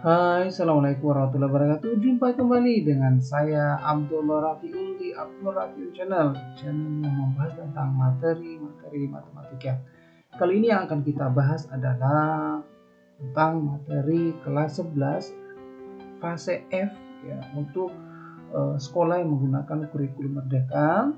Hai, Assalamualaikum warahmatullahi wabarakatuh. Jumpa kembali dengan saya Abdullah Rafiul di Abdullah Rafiul Channel yang membahas tentang materi matematika. Kali ini yang akan kita bahas adalah tentang materi kelas 11 fase F ya, untuk sekolah yang menggunakan kurikulum Merdeka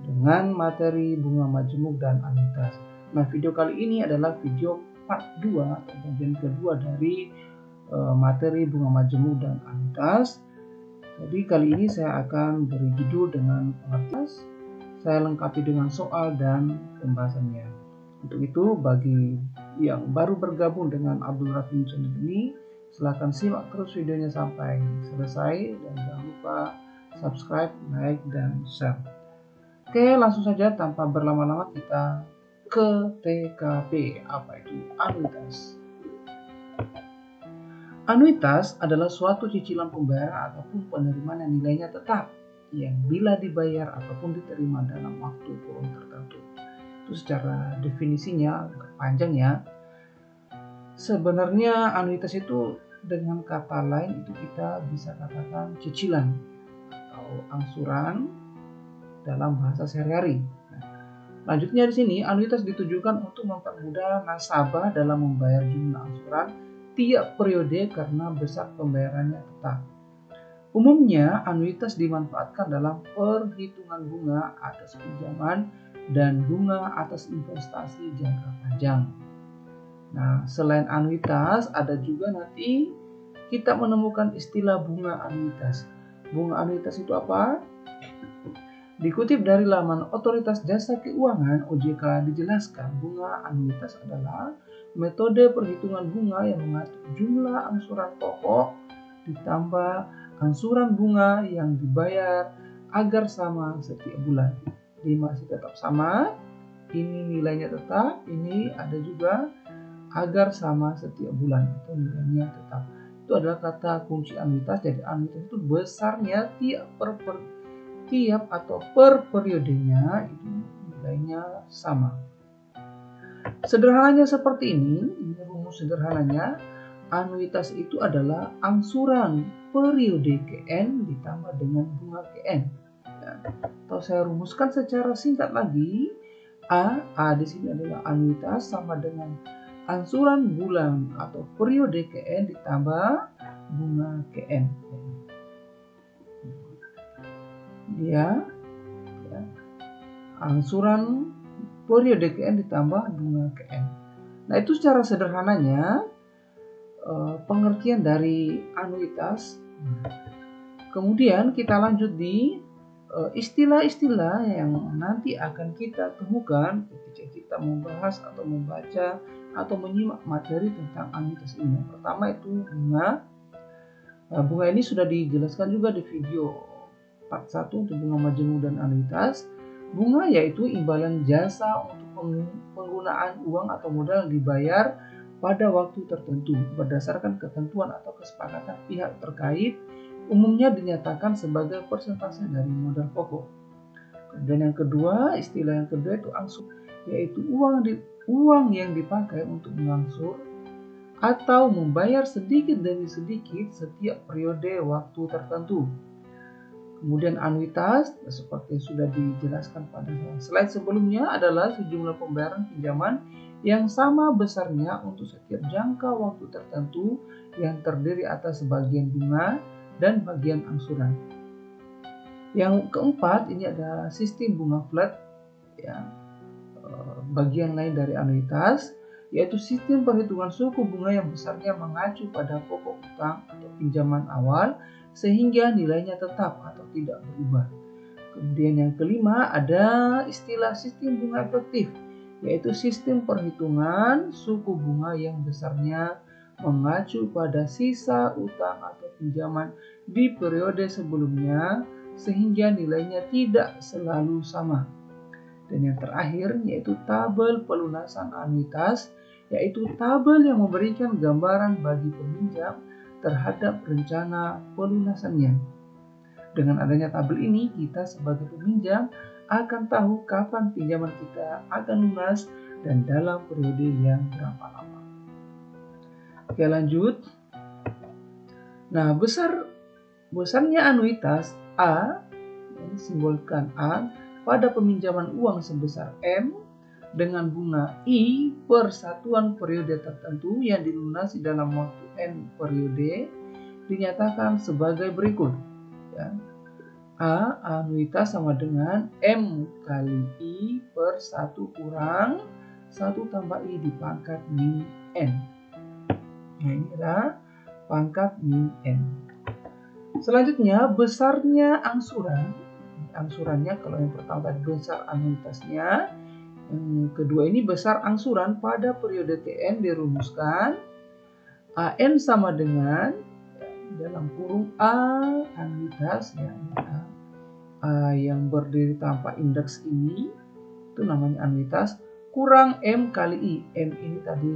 dengan materi bunga majemuk dan anuitas. Nah, video kali ini adalah video part 2 atau bagian kedua dari materi bunga majemuk dan anuitas. Jadi kali ini saya akan beri judul dengan pengertian, saya lengkapi dengan soal dan pembahasannya. Untuk itu, bagi yang baru bergabung dengan Abdul Rafiul Channel ini, silahkan simak terus videonya sampai selesai dan jangan lupa subscribe, like, dan share. Oke, langsung saja tanpa berlama-lama kita ke TKP. Apa itu anuitas? Anuitas adalah suatu cicilan pembayaran ataupun penerimaan yang nilainya tetap, yang bila dibayar ataupun diterima dalam waktu kurun tertentu. Itu secara definisinya panjang ya. Sebenarnya anuitas itu dengan kata lain itu kita bisa katakan cicilan atau angsuran dalam bahasa sehari-hari. Lanjutnya di sini anuitas ditujukan untuk mempermudah nasabah dalam membayar jumlah angsuran tiap periode karena besar pembayarannya tetap. Umumnya anuitas dimanfaatkan dalam perhitungan bunga atas pinjaman dan bunga atas investasi jangka panjang. Nah, selain anuitas ada juga nanti kita menemukan istilah bunga anuitas. Bunga anuitas itu apa? Dikutip dari laman Otoritas Jasa Keuangan OJK dijelaskan bunga anuitas adalah metode perhitungan bunga yang mengatur jumlah angsuran pokok ditambah angsuran bunga yang dibayar agar sama setiap bulan. Jadi masih tetap sama, ini nilainya tetap, ini ada juga agar sama setiap bulan atau nilainya tetap. Itu adalah kata kunci anuitas. Jadi anuitas itu besarnya tiap atau per periodenya itu nilainya sama. Sederhananya seperti ini rumus sederhananya, anuitas itu adalah angsuran periode KN ditambah dengan bunga KN. Ya. Atau saya rumuskan secara singkat lagi, A di sini adalah anuitas sama dengan angsuran bulan atau periode KN ditambah bunga KN. Ya, angsuran periode KN ditambah bunga KN. Nah, itu secara sederhananya pengertian dari anuitas. Kemudian kita lanjut di istilah-istilah yang nanti akan kita temukan ketika kita membahas atau membaca atau menyimak materi tentang anuitas ini. Yang pertama itu bunga. Bunga ini sudah dijelaskan juga di video part 1 untuk bunga majemuk dan anuitas. Bunga yaitu imbalan jasa untuk penggunaan uang atau modal dibayar pada waktu tertentu berdasarkan ketentuan atau kesepakatan pihak terkait, umumnya dinyatakan sebagai persentase dari modal pokok. Kemudian yang kedua, istilah yang kedua itu angsur, yaitu uang yang dipakai untuk mengangsur atau membayar sedikit demi sedikit setiap periode waktu tertentu. Kemudian anuitas seperti sudah dijelaskan pada slide sebelumnya adalah sejumlah pembayaran pinjaman yang sama besarnya untuk setiap jangka waktu tertentu yang terdiri atas bagian bunga dan bagian angsuran. Yang keempat ini ada sistem bunga flat ya. Bagian lain dari anuitas yaitu sistem perhitungan suku bunga yang besarnya mengacu pada pokok utang atau pinjaman awal sehingga nilainya tetap atau tidak berubah. Kemudian yang kelima ada istilah sistem bunga efektif, yaitu sistem perhitungan suku bunga yang besarnya mengacu pada sisa utang atau pinjaman di periode sebelumnya sehingga nilainya tidak selalu sama. Dan yang terakhir yaitu tabel pelunasan anuitas, yaitu tabel yang memberikan gambaran bagi peminjam terhadap rencana pelunasannya. Dengan adanya tabel ini, kita sebagai peminjam akan tahu kapan pinjaman kita akan lunas dan dalam periode yang berapa lama. Oke, lanjut. Nah, besarnya anuitas A, ini simbolkan A, pada peminjaman uang sebesar M dengan bunga I per satuan periode tertentu yang dilunasi dalam waktu N periode dinyatakan sebagai berikut. Ya. A, anuitas sama dengan M kali I per 1 kurang 1 tambah I di pangkat min N. Nah, ini adalah pangkat min N. Selanjutnya, besarnya angsuran. Angsurannya, kalau yang pertama tadi besar anuitasnya, yang kedua ini besar angsuran pada periode TN dirumuskan AN sama dengan dalam kurung A anuitas ya, A yang berdiri tanpa indeks ini itu namanya anuitas kurang M kali I. M ini tadi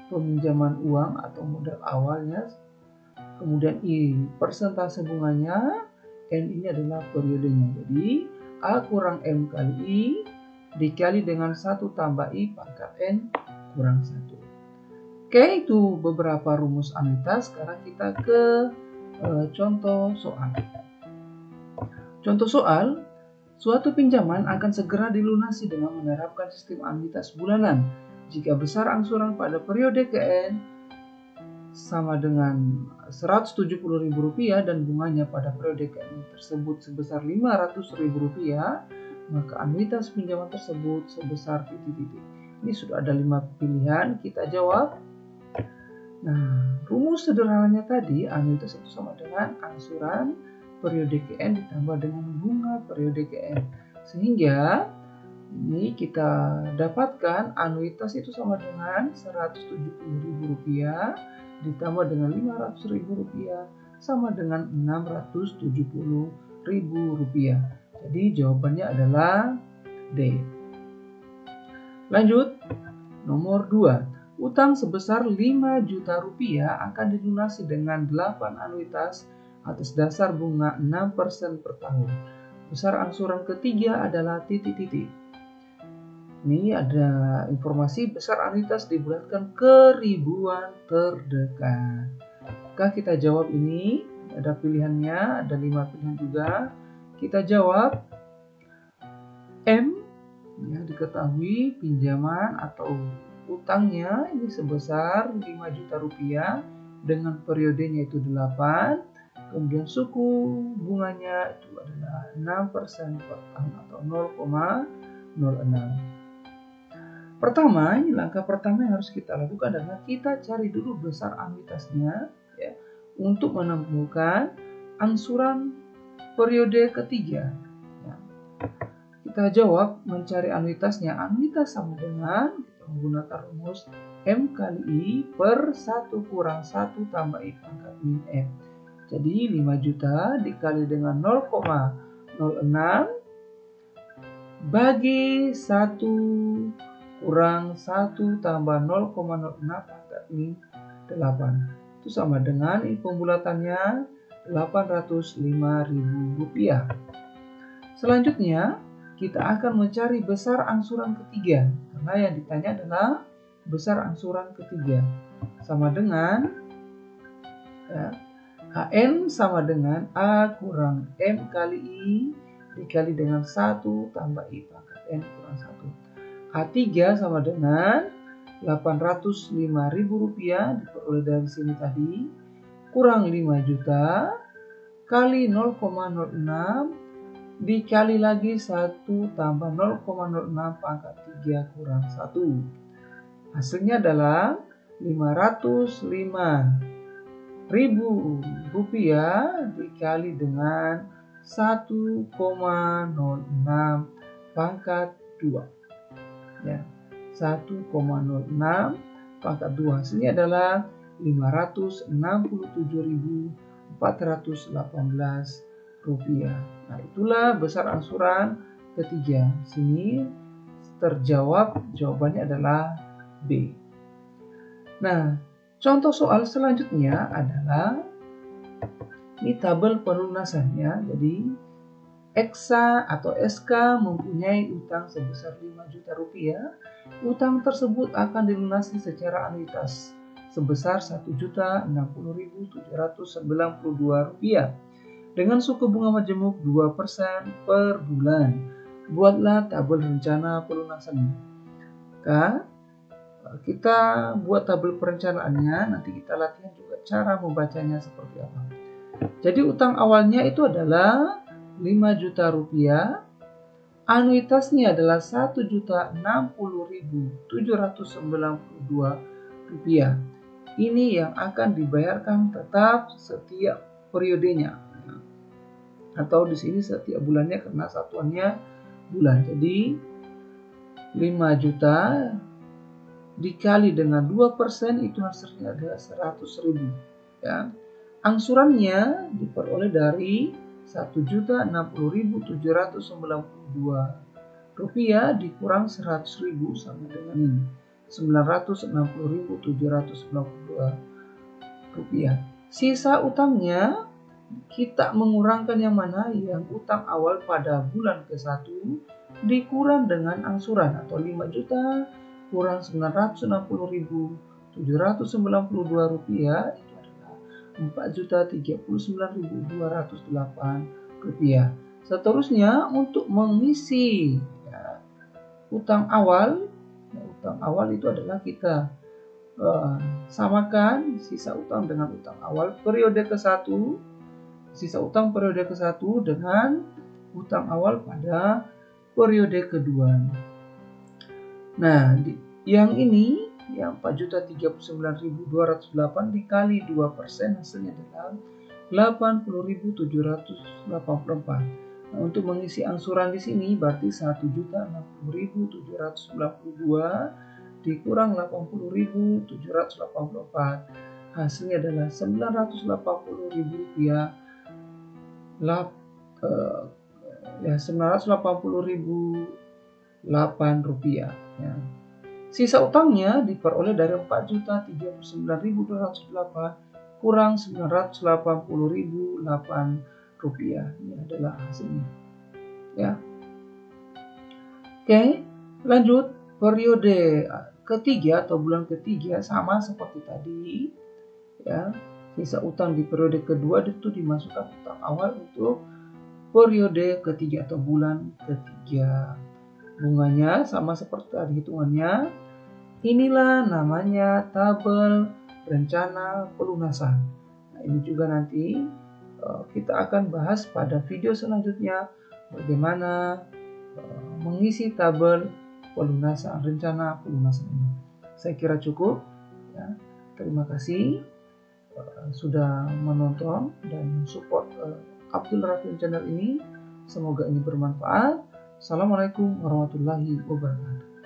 peminjaman uang atau modal awalnya, kemudian I persentase bunganya, N ini adalah periodenya. Jadi A kurang M kali I dikali dengan 1 tambah I pangkat N kurang 1. Oke, itu beberapa rumus anuitas. Sekarang kita ke contoh soal. Contoh soal, suatu pinjaman akan segera dilunasi dengan menerapkan sistem anuitas bulanan jika besar angsuran pada periode KN sama dengan Rp170.000 dan bunganya pada periode KN tersebut sebesar Rp500.000, maka anuitas pinjaman tersebut sebesar titik-titik. Ini sudah ada 5 pilihan, kita jawab. Nah, rumus sederhananya tadi, anuitas itu sama dengan angsuran periode KN ditambah dengan bunga periode KN. Sehingga ini kita dapatkan anuitas itu sama dengan Rp170.000 ditambah dengan Rp500.000 sama dengan Rp670.000. Jadi jawabannya adalah D. Lanjut, nomor 2. Utang sebesar Rp5 juta akan dilunasi dengan 8 anuitas atas dasar bunga 6% per tahun. Besar angsuran ketiga adalah titik-titik. Ini ada informasi besar anuitas dibulatkan ke ribuan terdekat. Maka kita jawab ini, ada pilihannya, ada 5 pilihan juga. Kita jawab M, ya, diketahui pinjaman atau utangnya ini sebesar Rp5 juta dengan periodenya itu 8, kemudian suku bunganya itu adalah 6% per tahun atau 0,06. Pertama, ini langkah pertama yang harus kita lakukan adalah kita cari dulu besar anuitasnya ya, untuk menemukan angsuran periode ketiga. Ya. Kita jawab mencari anuitasnya. Anuitas sama dengan kita menggunakan rumus M kali I per 1 kurang 1 tambah I pangkat min M. Jadi 5 juta dikali dengan 0,06 bagi 1 kurang 1 tambah 0,06 pangkat min 8. Itu sama dengan pembulatannya Rp805.000. Selanjutnya, kita akan mencari besar angsuran ketiga. Karena yang ditanya adalah besar angsuran ketiga. Sama dengan ya, AN sama dengan A kurang M kali I dikali dengan 1 tambah I pangkat N kurang 1. A3 sama dengan Rp805.000 diperoleh dari sini tadi kurang 5 juta kali 0,06 dikali lagi 1 tambah 0,06 pangkat 3 kurang 1. Hasilnya adalah Rp505.000 dikali dengan 1,06 pangkat 2. Ya, 1,06 pangkat 2 hasilnya adalah Rp567.418. Nah, itulah besar angsuran ketiga. Sini terjawab, jawabannya adalah B. Nah, contoh soal selanjutnya adalah ini tabel pelunasannya. Jadi Eksa atau SK mempunyai utang sebesar Rp5 juta. Utang tersebut akan dilunasi secara anuitas sebesar Rp1.060.792 dengan suku bunga majemuk 2% per bulan. Buatlah tabel rencana pelunasannya. Kita buat tabel perencanaannya, nanti kita latihan juga cara membacanya seperti apa. Jadi utang awalnya itu adalah Rp5.000.000, anuitasnya adalah Rp1.060.792. Ini yang akan dibayarkan tetap setiap periodenya, atau di sini setiap bulannya karena satuannya bulan. Jadi 5 juta dikali dengan 2% itu hasilnya adalah 100.000 ya. Angsurannya diperoleh dari Rp1.060.792 dikurang 100.000 sama dengan ini, Rp960.792. Sisa utangnya kita mengurangkan yang mana? Yang utang awal pada bulan ke-1 dikurang dengan angsuran, atau 5 juta kurang Rp960.792 itu adalah Rp4.039.208. Seterusnya untuk mengisi utang awal itu adalah kita samakan sisa utang dengan utang awal periode ke-1, sisa utang periode ke-1 dengan utang awal pada periode kedua. Nah, yang ini yang Rp4.039.208 dikali 2% hasilnya adalah Rp80.784. Nah, untuk mengisi angsuran di sini berarti Rp1.060.792 dikurang Rp80.784. Hasilnya adalah Rp980.000 Rp980.008 ya. Sisa utangnya diperoleh dari Rp4.039.208 kurang Rp980.008. Ini adalah hasilnya ya. Oke, lanjut periode ketiga atau bulan ketiga sama seperti tadi ya. Sisa utang di periode kedua itu dimasukkan utang awal untuk periode ketiga atau bulan ketiga. Bunganya sama seperti tadi hitungannya. Inilah namanya tabel rencana pelunasan. Nah, ini juga nanti kita akan bahas pada video selanjutnya bagaimana mengisi tabel pelunasan, rencana pelunasan ini. Saya kira cukup ya. Terima kasih sudah menonton dan support Abdul Rafin channel ini. Semoga ini bermanfaat. Assalamualaikum warahmatullahi wabarakatuh.